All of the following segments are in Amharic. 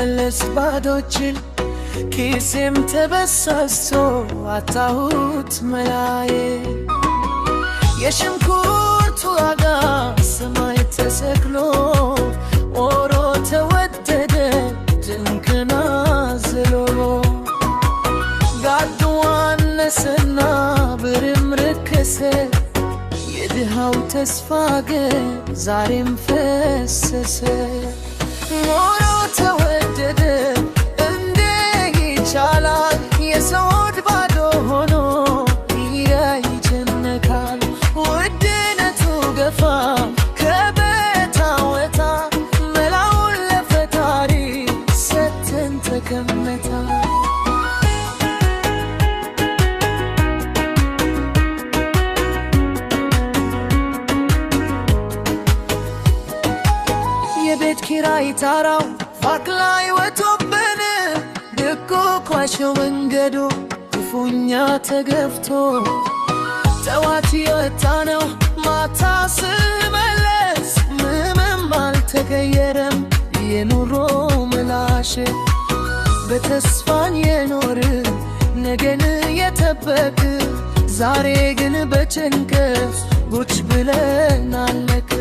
ስመለስ ባዶችን ኪሴም ተበሳስቶ አጣሁት መላዬ የሽንኩርቱ ዋጋ ሰማይ ተሰቅሎ ኦሮ ተወደደ ድንቅና ዝሎ ጋዱ አነሰና ብርም ረከሰ የድሃው ተስፋ ግን ዛሬም ፈሰሰ ኦሮ ተወደደ እንዴ ይቻላል የሰው ሆድ ባዶ ሆኖ ይጨነቃል ውድነቱ ገፋ ከቤት አወጣ መላውን ለፈጣሪ ሰጥተን ተቀመጠ የቤት ኪራይ ታራው ፋቅ ላይ ወጥቶብን ድቆ ኳሸው መንገዱ ክፉኛ ተገፍቶ ጠዋት የወጣነው ማታ ስመለስ ምንም አልተቀየረም የኑሮ ምላሽ በተስፋን የኖርን ነገን የጠበቅ ዛሬ ግን በጭንቀት ቁጭ ብለን አለቀ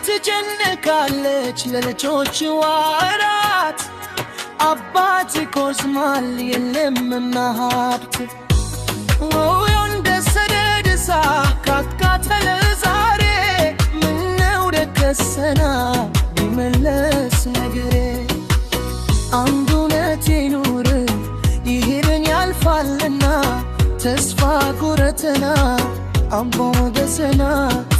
ትጨነቃለች ለልጆች ዋራት አባት ይቆዝማል የለምና ሀብት ወንደ ሰደድ እሳት ካቃጠለ ዛሬ ምነው ደከሰና ቢመለስ ነገሬ አንድ እውነት ይኑር ይሄን ያልፋልና ተስፋ ቁረጥና አምቦ በሰናት